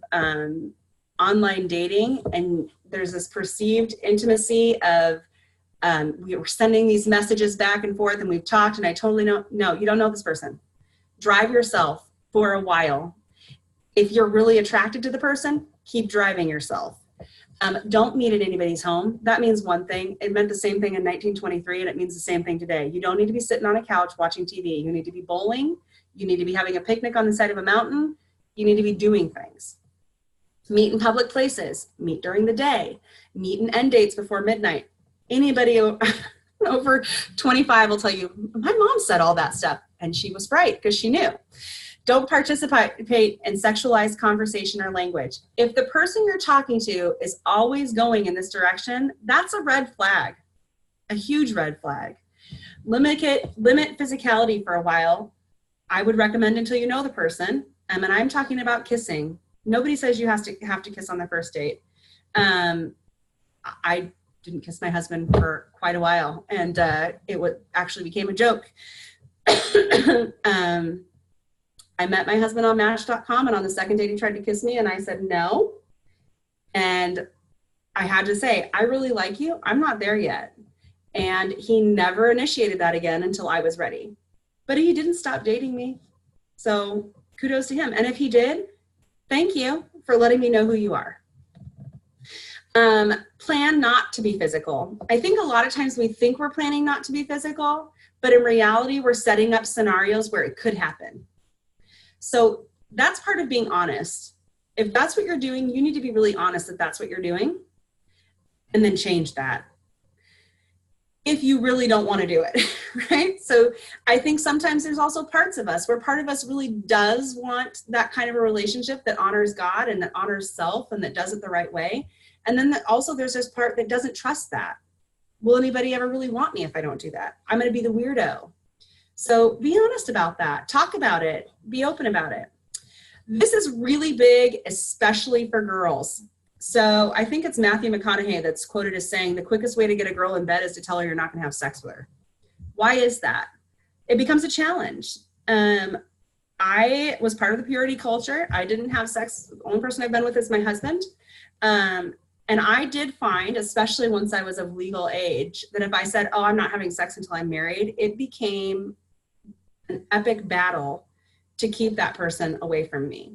online dating, and there's this perceived intimacy of we were sending these messages back and forth and we've talked and I totally know, no, you don't know this person. Drive yourself for a while. If you're really attracted to the person, keep driving yourself. Don't meet at anybody's home. That means one thing. It meant the same thing in 1923 and it means the same thing today. You don't need to be sitting on a couch watching TV. You need to be bowling. You need to be having a picnic on the side of a mountain. You need to be doing things. Meet in public places. Meet during the day. Meet and end dates before midnight. Anybody over 25 will tell you, my mom said all that stuff, and she was right because she knew. Don't participate in sexualized conversation or language. If the person you're talking to is always going in this direction, that's a red flag, a huge red flag. Limit physicality for a while. I would recommend until you know the person. And I'm talking about kissing. Nobody says you have to kiss on the first date. I didn't kiss my husband for quite a while, and it actually became a joke. I met my husband on Match.com, and on the second date he tried to kiss me, and I said no. And I had to say, I really like you. I'm not there yet. And he never initiated that again until I was ready. But he didn't stop dating me. So kudos to him. And if he did, thank you for letting me know who you are. Plan not to be physical. I think a lot of times we think we're planning not to be physical, but in reality, we're setting up scenarios where it could happen. So that's part of being honest. If that's what you're doing, you need to be really honest that that's what you're doing, and then change that if you really don't want to do it, right? So I think sometimes there's also parts of us where part of us really does want that kind of a relationship that honors God and that honors self and that does it the right way. And then also there's this part that doesn't trust that. Will anybody ever really want me if I don't do that? I'm going to be the weirdo. So be honest about that. Talk about it. Be open about it. This is really big, especially for girls. So I think it's Matthew McConaughey that's quoted as saying, the quickest way to get a girl in bed is to tell her you're not going to have sex with her. Why is that? It becomes a challenge. I was part of the purity culture. I didn't have sex. The only person I've been with is my husband. And I did find, especially once I was of legal age, that if I said, oh, I'm not having sex until I'm married, it became an epic battle to keep that person away from me.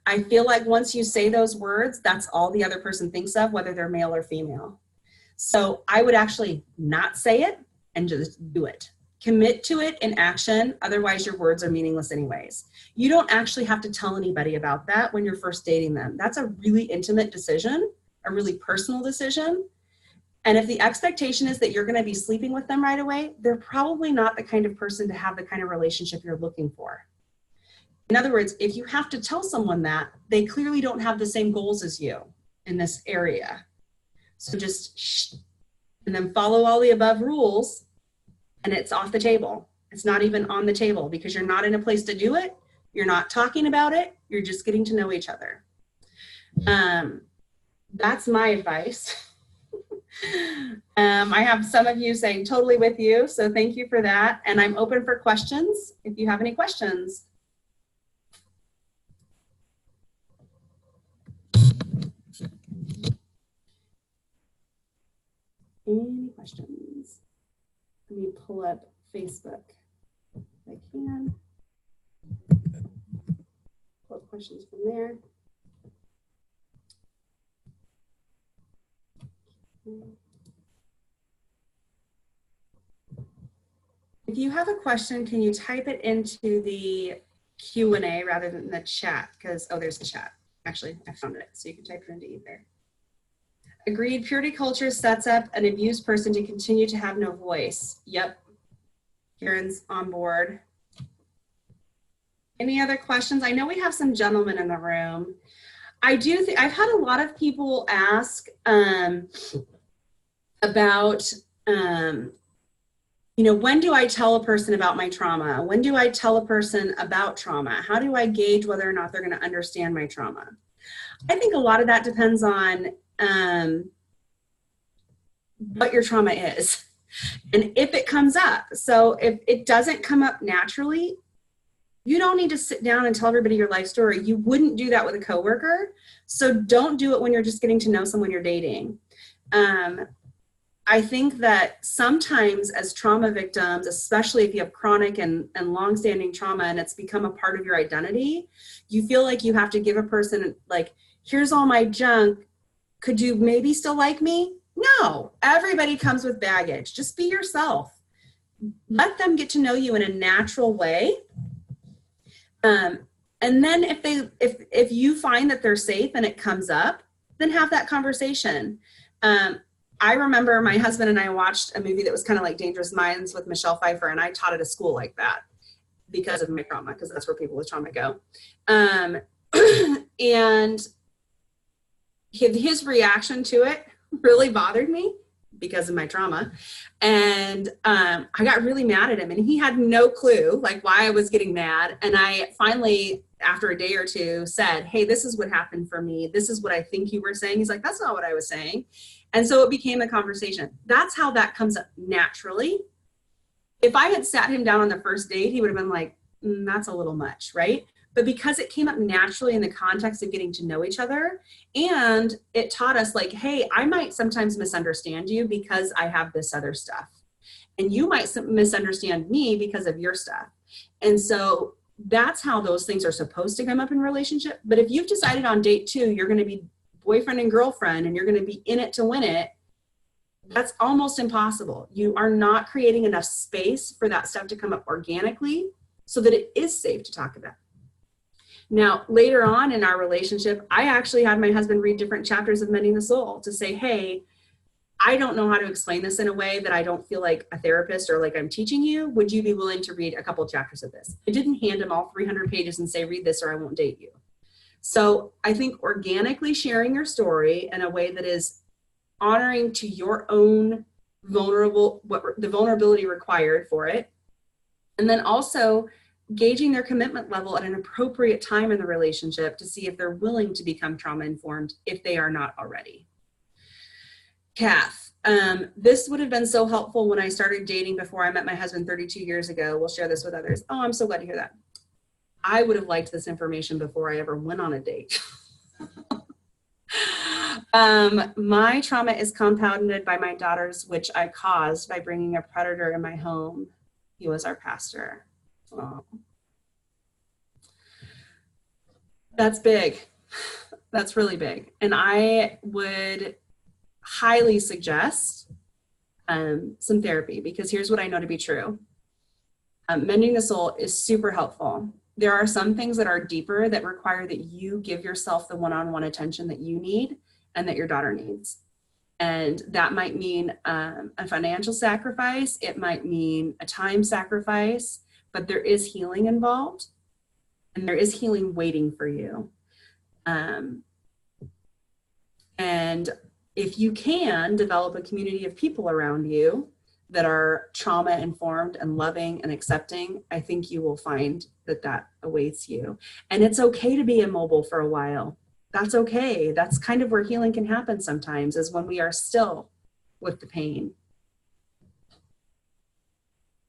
I feel like once you say those words, that's all the other person thinks of, whether they're male or female. So I would actually not say it and just do it. Commit to it in action. Otherwise, your words are meaningless anyways. You don't actually have to tell anybody about that when you're first dating them. That's a really intimate decision, a really personal decision. And if the expectation is that you're going to be sleeping with them right away, they're probably not the kind of person to have the kind of relationship you're looking for. In other words, if you have to tell someone that, they clearly don't have the same goals as you in this area. So just shh, and then follow all the above rules, and it's off the table. It's not even on the table because you're not in a place to do it. You're not talking about it. You're just getting to know each other. That's my advice. I have some of you saying totally with you, so thank you for that. And I'm open for questions if you have any questions. Any questions? Let me pull up Facebook if I can. Pull up questions from there. If you have a question, can you type it into the Q&A rather than the chat? Because, oh, there's the chat. Actually, I found it, so you can type it into either. Agreed, purity culture sets up an abused person to continue to have no voice. Yep, Karen's on board. Any other questions? I know we have some gentlemen in the room. I do think I've had a lot of people ask, about, when do I tell a person about my trauma? When do I tell a person about trauma? How do I gauge whether or not they're going to understand my trauma? I think a lot of that depends on what your trauma is and if it comes up. So if it doesn't come up naturally, you don't need to sit down and tell everybody your life story. You wouldn't do that with a coworker. So don't do it when you're just getting to know someone you're dating. I think that sometimes as trauma victims, especially if you have chronic and longstanding trauma and it's become a part of your identity, you feel like you have to give a person like, here's all my junk. Could you maybe still like me? No, everybody comes with baggage. Just be yourself. Let them get to know you in a natural way. And then if you find that they're safe and it comes up, then have that conversation. I remember my husband and I watched a movie that was kind of like Dangerous Minds with Michelle Pfeiffer, and I taught at a school like that because of my trauma, because that's where people with trauma go. And his reaction to it really bothered me because of my trauma. And I got really mad at him, and he had no clue like why I was getting mad. And I finally, after a day or two, said, hey, this is what happened for me. This is what I think you were saying. He's like, that's not what I was saying. And so it became a conversation. That's how that comes up naturally. If I had sat him down on the first date, he would have been like, that's a little much, right? But because it came up naturally in the context of getting to know each other, and it taught us like, hey, I might sometimes misunderstand you because I have this other stuff. And you might misunderstand me because of your stuff. And so that's how those things are supposed to come up in relationship. But if you've decided on date 2, you're going to be boyfriend and girlfriend, and you're going to be in it to win it, that's almost impossible. You are not creating enough space for that stuff to come up organically so that it is safe to talk about. Now, later on in our relationship, I actually had my husband read different chapters of Mending the Soul to say, hey, I don't know how to explain this in a way that I don't feel like a therapist or like I'm teaching you. Would you be willing to read a couple of chapters of this? I didn't hand him all 300 pages and say, read this or I won't date you. So I think organically sharing your story in a way that is honoring to your own the vulnerability required for it. And then also gauging their commitment level at an appropriate time in the relationship to see if they're willing to become trauma informed if they are not already. Kath, this would have been so helpful when I started dating before I met my husband 32 years ago. We'll share this with others. Oh, I'm so glad to hear that. I would have liked this information before I ever went on a date. My trauma is compounded by my daughters, which I caused by bringing a predator in my home. He was our pastor. Oh. That's big. That's really big. And I would highly suggest some therapy, because here's what I know to be true. Mending the Soul is super helpful. There are some things that are deeper that require that you give yourself the one-on-one attention that you need and that your daughter needs. And that might mean a financial sacrifice. It might mean a time sacrifice, but there is healing involved, and there is healing waiting for you. And if you can develop a community of people around you that are trauma informed and loving and accepting, I think you will find that that awaits you. And it's okay to be immobile for a while. That's okay. That's kind of where healing can happen sometimes, is when we are still with the pain.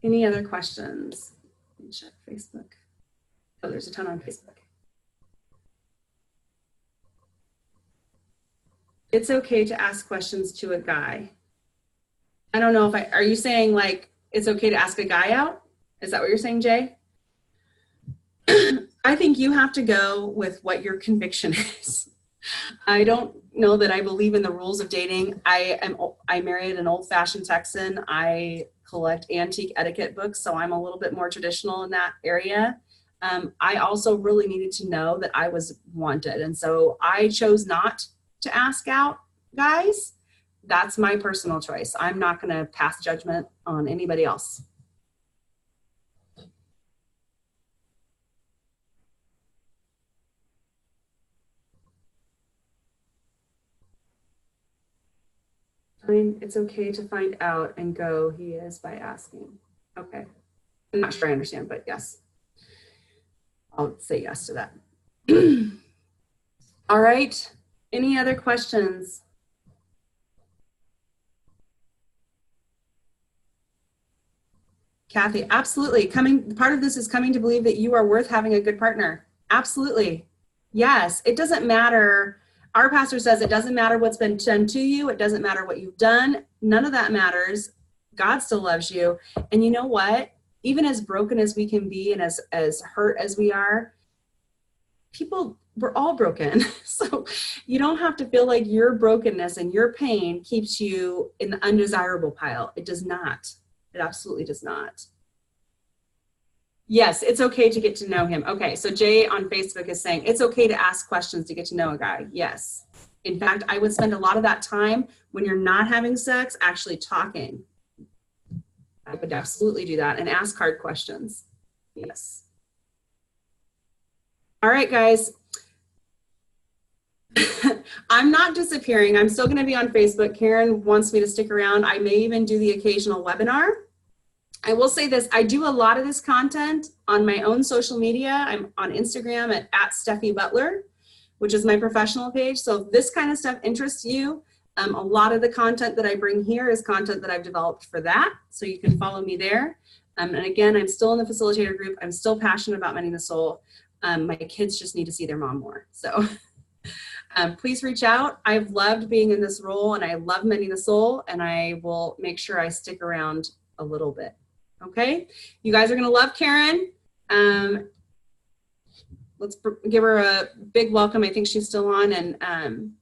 Any other questions? Let me check Facebook. Oh, there's a ton on Facebook. It's okay to ask questions to a guy. I don't know if are you saying like, it's okay to ask a guy out? Is that what you're saying, Jay? I think you have to go with what your conviction is. I don't know that I believe in the rules of dating. I married an old-fashioned Texan. I collect antique etiquette books, so I'm a little bit more traditional in that area. I also really needed to know that I was wanted, and so I chose not to ask out guys. That's my personal choice. I'm not going to pass judgment on anybody else. It's okay to find out and go, he is, by asking. Okay. I'm not sure I understand, but yes. I'll say yes to that. All right. Any other questions? Kathy, absolutely. Part of this is coming to believe that you are worth having a good partner. Absolutely. Yes. It doesn't matter. Our pastor says it doesn't matter what's been done to you. It doesn't matter what you've done. None of that matters. God still loves you. And you know what? Even as broken as we can be and as hurt as we are, we're all broken. So you don't have to feel like your brokenness and your pain keeps you in the undesirable pile. It does not. It absolutely does not. Yes, it's okay to get to know him. Okay, so Jay on Facebook is saying it's okay to ask questions to get to know a guy. Yes. In fact, I would spend a lot of that time when you're not having sex actually talking. I would absolutely do that and ask hard questions. Yes. All right, guys. I'm not disappearing. I'm still going to be on Facebook. Karen wants me to stick around. I may even do the occasional webinar. I will say this, I do a lot of this content on my own social media. I'm on Instagram at Steffi Butler, which is my professional page. So if this kind of stuff interests you, a lot of the content that I bring here is content that I've developed for that. So you can follow me there. And again, I'm still in the facilitator group. I'm still passionate about mending the soul. My kids just need to see their mom more. So please reach out. I've loved being in this role and I love mending the soul, and I will make sure I stick around a little bit. Okay, you guys are gonna love Karen. Let's give her a big welcome. I think she's still on, and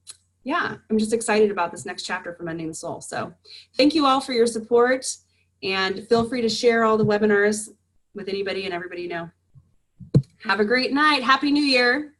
yeah, I'm just excited about this next chapter for Mending the Soul. So thank you all for your support, and feel free to share all the webinars with anybody and everybody you know. Have a great night. Happy New Year.